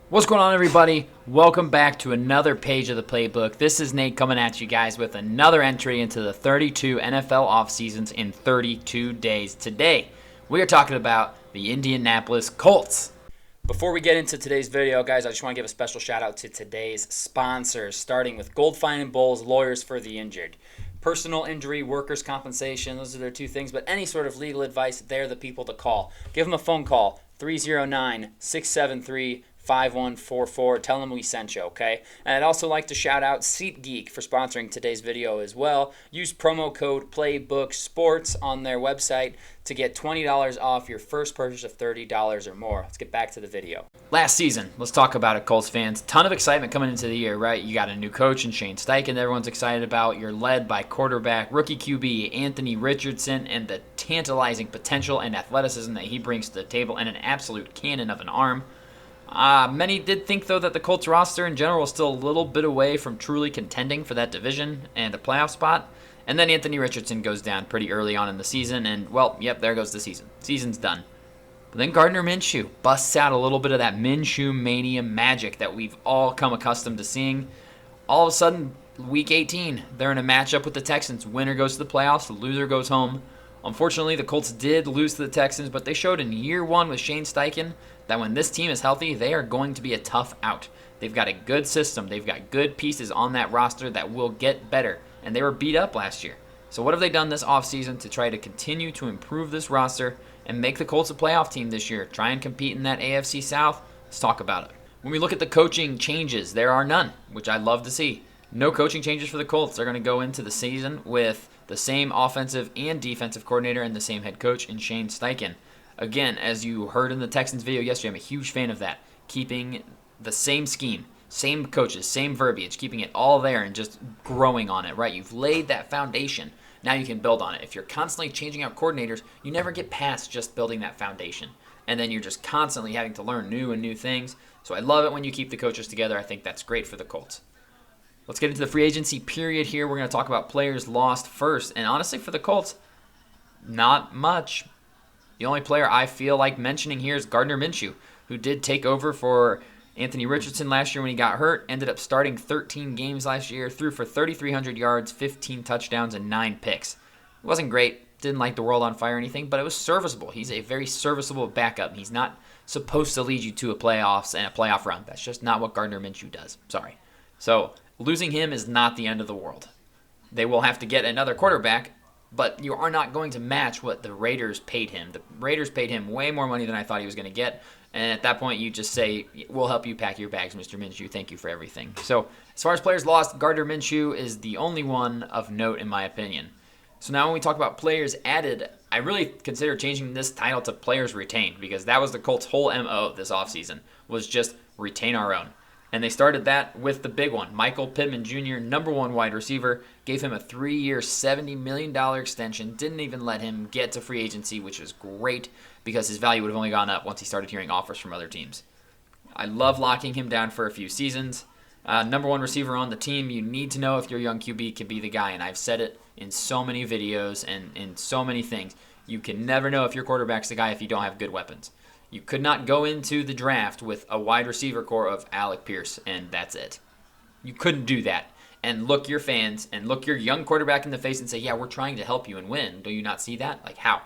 What's going on, everybody? Welcome back to another page of the playbook. This is Nate coming at you guys with another entry into the 32 NFL offseasons in 32 days. Today, we are talking about the Indianapolis Colts. Before we get into today's video, guys, I just want to give a special shout out to today's sponsors, starting with Gold Fine and Bowles, lawyers for the injured. Personal injury, workers' compensation, those are their two things, but any sort of legal advice, they're the people to call. Give them a phone call, 309-673-5144. Tell them we sent you, okay? And I'd also like to shout out SeatGeek for sponsoring today's video as well. Use promo code PlaybookSports on their website to get $20 off your first purchase of $30 or more. Let's get back to the video. Last season, let's talk about it, Colts fans. Ton of excitement coming into the year, right? You got a new coach in Shane Steichen everyone's excited about. You're led by quarterback, rookie QB Anthony Richardson, and the tantalizing potential and athleticism that he brings to the table, and an absolute cannon of an arm. Many did think, though, that the Colts roster in general was still a little bit away from truly contending for that division and a playoff spot. And then Anthony Richardson goes down pretty early on in the season, and, well, yep, there goes the season. Season's done. But then Gardner Minshew busts out a little bit of that Minshew mania magic that we've all come accustomed to seeing. All of a sudden, Week 18, they're in a matchup with the Texans. Winner goes to the playoffs, the loser goes home. Unfortunately, the Colts did lose to the Texans, but they showed in year one with Shane Steichen that when this team is healthy, they are going to be a tough out. They've got a good system. They've got good pieces on that roster that will get better, and they were beat up last year. So what have they done this offseason to try to continue to improve this roster and make the Colts a playoff team this year? Try and compete in that AFC South? Let's talk about it. When we look at the coaching changes, there are none, which I'd love to see. No coaching changes for the Colts. They're going to go into the season with the same offensive and defensive coordinator and the same head coach in Shane Steichen. Again, as you heard in the Texans video yesterday, I'm a huge fan of that. Keeping the same scheme, same coaches, same verbiage, keeping it all there and just growing on it, right? You've laid that foundation. Now you can build on it. If you're constantly changing out coordinators, you never get past just building that foundation. And then you're just constantly having to learn new things. So I love it when you keep the coaches together. I think that's great for the Colts. Let's get into the free agency period here. We're going to talk about players lost first. And honestly, for the Colts, not much. The only player I feel like mentioning here is Gardner Minshew, who did take over for Anthony Richardson last year when he got hurt. Ended up starting 13 games last year, threw for 3,300 yards, 15 touchdowns, and 9 picks. It wasn't great. Didn't light the world on fire or anything, but it was serviceable. He's a very serviceable backup. He's not supposed to lead you to a playoffs and a playoff run. That's just not what Gardner Minshew does. Sorry. So losing him is not the end of the world. They will have to get another quarterback, but you are not going to match what the Raiders paid him. The Raiders paid him way more money than I thought he was going to get. And at that point, you just say, we'll help you pack your bags, Mr. Minshew. Thank you for everything. So as far as players lost, Gardner Minshew is the only one of note in my opinion. So now when we talk about players added, I really consider changing this title to players retained, because that was the Colts' whole MO this offseason, was just retain our own. And they started that with the big one. Michael Pittman Jr., number one wide receiver, gave him a 3-year, $70 million extension. Didn't even let him get to free agency, which was great because his value would have only gone up once he started hearing offers from other teams. I love locking him down for a few seasons. Number one receiver on the team, you need to know if your young QB can be the guy. And I've said it in so many videos and in so many things. You can never know if your quarterback's the guy if you don't have good weapons. You could not go into the draft with a wide receiver core of Alec Pierce, and that's it. You couldn't do that. And look your fans and look your young quarterback in the face and say, yeah, we're trying to help you and win. Do you not see that? Like, how?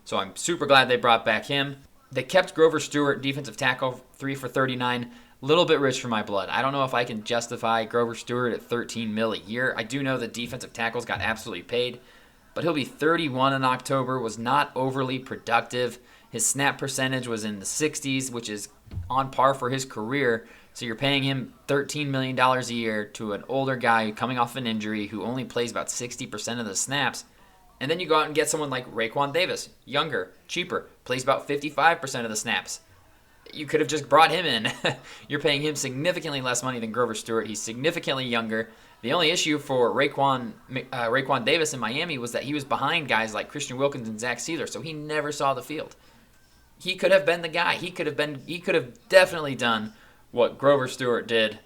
So I'm super glad they brought back him. They kept Grover Stewart, defensive tackle, 3 for 39. Little bit rich for my blood. I don't know if I can justify Grover Stewart at $13 million a year. I do know the defensive tackles got absolutely paid, but he'll be 31 in October, was not overly productive. His snap percentage was in the 60s, which is on par for his career. So you're paying him $13 million a year to an older guy coming off an injury who only plays about 60% of the snaps. And then you go out and get someone like Raekwon Davis, younger, cheaper, plays about 55% of the snaps. You could have just brought him in. You're paying him significantly less money than Grover Stewart. He's significantly younger. The only issue for Raekwon Davis in Miami was that he was behind guys like Christian Wilkins and Zach Sealer, so he never saw the field. He could have been the guy. He could have definitely done what Grover Stewart did,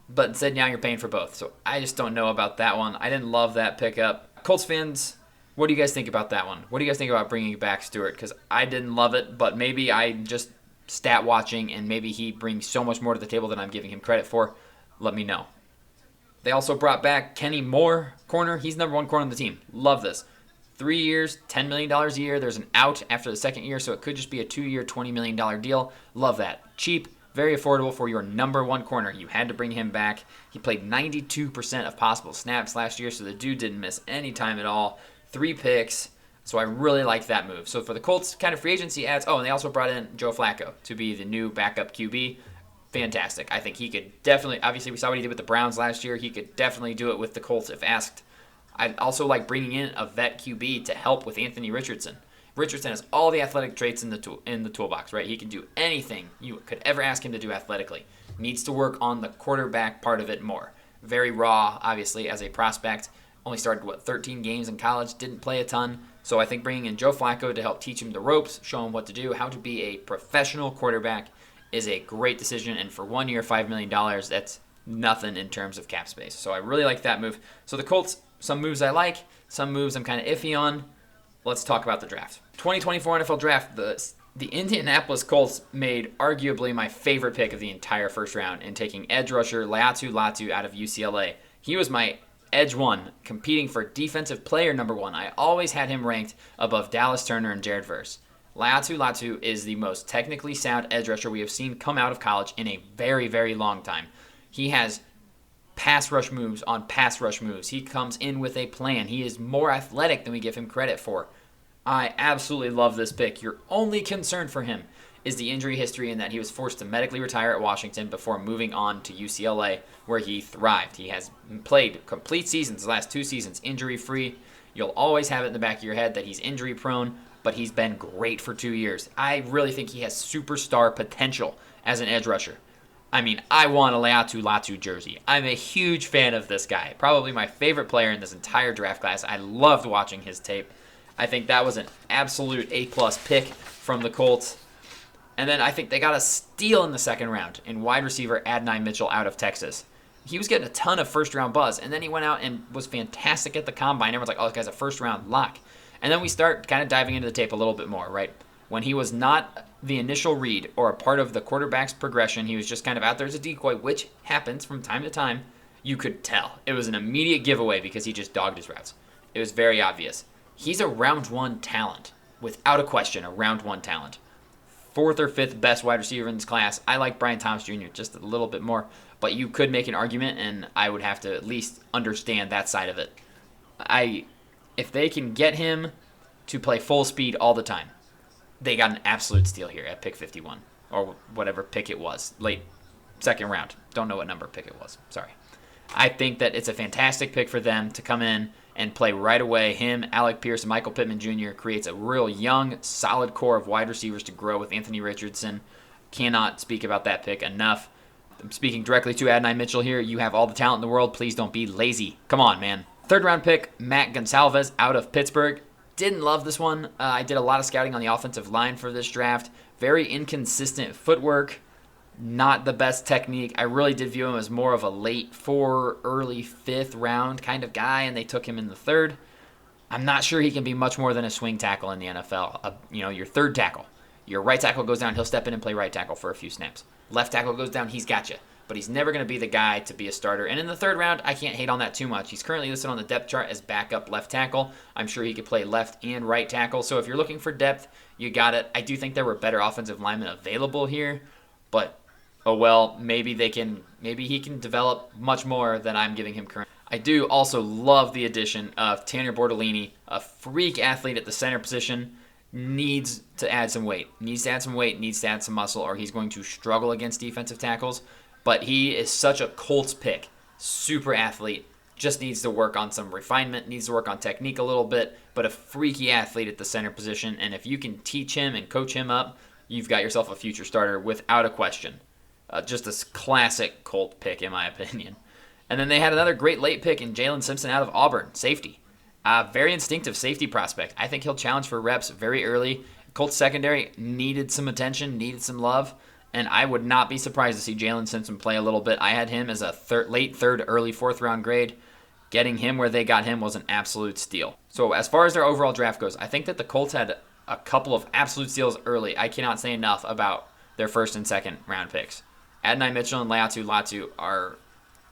but instead now you're paying for both. So I just don't know about that one. I didn't love that pickup. Colts fans, what do you guys think about that one? What do you guys think about bringing back Stewart? Because I didn't love it, but maybe I just stat watching and maybe he brings so much more to the table than I'm giving him credit for, let me know. They also brought back Kenny Moore, corner. He's number one corner on the team. Love this. 3 years, $10 million a year. There's an out after the second year, so it could just be a 2-year, $20 million deal. Love that. Cheap, very affordable for your number one corner. You had to bring him back. He played 92% of possible snaps last year, so the dude didn't miss any time at all. 3 picks, so I really liked that move. So for the Colts, kind of free agency ads. Oh, and they also brought in Joe Flacco to be the new backup QB. Fantastic. I think he could definitely, obviously we saw what he did with the Browns last year. He could definitely do it with the Colts if asked. I'd also like bringing in a vet QB to help with Anthony Richardson. Richardson has all the athletic traits in the toolbox, right? He can do anything you could ever ask him to do athletically. Needs to work on the quarterback part of it more. Very raw, obviously, as a prospect. Only started, 13 games in college, didn't play a ton. So I think bringing in Joe Flacco to help teach him the ropes, show him what to do, how to be a professional quarterback is a great decision. And for 1 year, $5 million, that's nothing in terms of cap space. So I really like that move. So the Colts, some moves I like, some moves I'm kind of iffy on. Let's talk about the draft. 2024 NFL Draft, the Indianapolis Colts made arguably my favorite pick of the entire first round in taking edge rusher Laiatu Latu out of UCLA. He was my edge one, competing for defensive player number 1. I always had him ranked above Dallas Turner and Jared Verse. Laiatu Latu is the most technically sound edge rusher we have seen come out of college in a very, very long time. He has pass rush moves on pass rush moves. He comes in with a plan. He is more athletic than we give him credit for. I absolutely love this pick. Your only concern for him is the injury history and that he was forced to medically retire at Washington before moving on to UCLA, where he thrived. He has played complete seasons, the last 2 seasons, injury-free. You'll always have it in the back of your head that he's injury-prone, but he's been great for 2 years. I really think he has superstar potential as an edge rusher. I mean, I want a Laiatu Latu jersey. I'm a huge fan of this guy. Probably my favorite player in this entire draft class. I loved watching his tape. I think that was an absolute A-plus pick from the Colts. And then I think they got a steal in the second round in wide receiver Adonai Mitchell out of Texas. He was getting a ton of first-round buzz, and then he went out and was fantastic at the combine. Everyone's like, oh, this guy's a first-round lock. And then we start kind of diving into the tape a little bit more, right? When he was not the initial read or a part of the quarterback's progression, he was just kind of out there as a decoy, which happens from time to time. You could tell. It was an immediate giveaway because he just dogged his routes. It was very obvious. He's a round 1 talent, without a question, a round 1 talent. 4th or 5th best wide receiver in this class. I like Brian Thomas Jr. just a little bit more, but you could make an argument, and I would have to at least understand that side of it. If they can get him to play full speed all the time, they got an absolute steal here at pick 51, or whatever pick it was, late second round. Don't know what number pick it was. Sorry. I think that it's a fantastic pick for them to come in and play right away. Him, Alec Pierce, and Michael Pittman Jr. creates a real young, solid core of wide receivers to grow with Anthony Richardson. Cannot speak about that pick enough. I'm speaking directly to Adonai Mitchell here. You have all the talent in the world. Please don't be lazy. Come on, man. 3rd round pick, Matt Gonsalves out of Pittsburgh. Didn't love this one. I did a lot of scouting on the offensive line for this draft. Very inconsistent footwork. Not the best technique. I really did view him as more of a late 4, early 5th round kind of guy, and they took him in the 3rd. I'm not sure he can be much more than a swing tackle in the NFL. Your 3rd tackle. Your right tackle goes down, he'll step in and play right tackle for a few snaps. Left tackle goes down, he's got you. But he's never going to be the guy to be a starter. And in the 3rd round, I can't hate on that too much. He's currently listed on the depth chart as backup left tackle. I'm sure he could play left and right tackle. So if you're looking for depth, you got it. I do think there were better offensive linemen available here, but oh well, maybe he can develop much more than I'm giving him currently. I do also love the addition of Tanner Bortolini, a freak athlete at the center position. Needs to add some weight, needs to add some muscle, or he's going to struggle against defensive tackles. But he is such a Colts pick. Super athlete. Just needs to work on some refinement, needs to work on technique a little bit, but a freaky athlete at the center position. And if you can teach him and coach him up, you've got yourself a future starter without a question. Just a classic Colt pick, in my opinion. And then they had another great late pick in Jalen Simpson out of Auburn, safety. Very instinctive safety prospect. I think he'll challenge for reps very early. Colts secondary needed some attention, needed some love, and I would not be surprised to see Jalen Simpson play a little bit. I had him as a late 3rd, early 4th round grade. Getting him where they got him was an absolute steal. So as far as their overall draft goes, I think that the Colts had a couple of absolute steals early. I cannot say enough about their first and second round picks. Adonai Mitchell and Latu are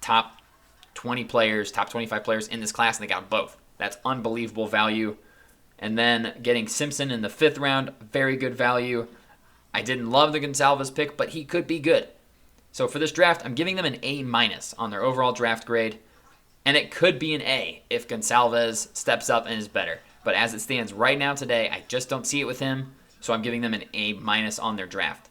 top 20 players, top 25 players in this class, and they got both. That's unbelievable value. And then getting Simpson in the 5th round, very good value. I didn't love the Gonsalves pick, but he could be good. So for this draft, I'm giving them an A- on their overall draft grade. And it could be an A if Gonsalves steps up and is better. But as it stands right now today, I just don't see it with him. So I'm giving them an A- on their draft.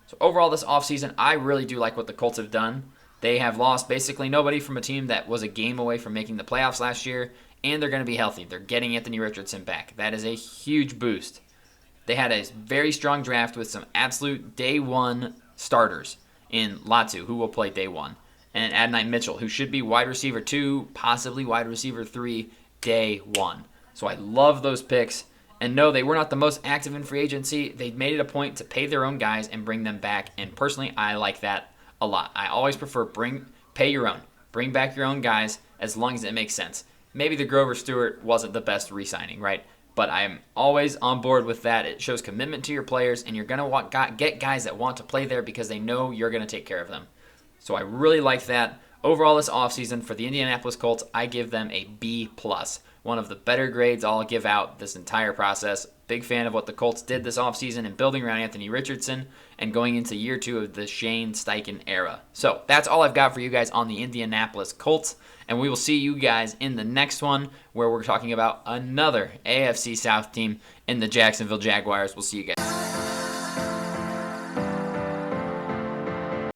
So overall this offseason, I really do like what the Colts have done. They have lost basically nobody from a team that was a game away from making the playoffs last year. And they're going to be healthy. They're getting Anthony Richardson back. That is a huge boost. They had a very strong draft with some absolute day one starters in Latu, who will play day one, and Adonai Mitchell, who should be wide receiver 2, possibly wide receiver 3, day one. So I love those picks. And no, they were not the most active in free agency. They made it a point to pay their own guys and bring them back. And personally, I like that a lot. I always prefer pay your own. Bring back your own guys as long as it makes sense. Maybe the Grover Stewart wasn't the best re-signing, right? But I'm always on board with that. It shows commitment to your players, and you're going to get guys that want to play there because they know you're going to take care of them. So I really like that. Overall, this offseason for the Indianapolis Colts, I give them a B+. One of the better grades I'll give out this entire process. Big fan of what the Colts did this offseason in building around Anthony Richardson and going into year 2 of the Shane Steichen era. So that's all I've got for you guys on the Indianapolis Colts. And we will see you guys in the next one where we're talking about another AFC South team in the Jacksonville Jaguars. We'll see you guys.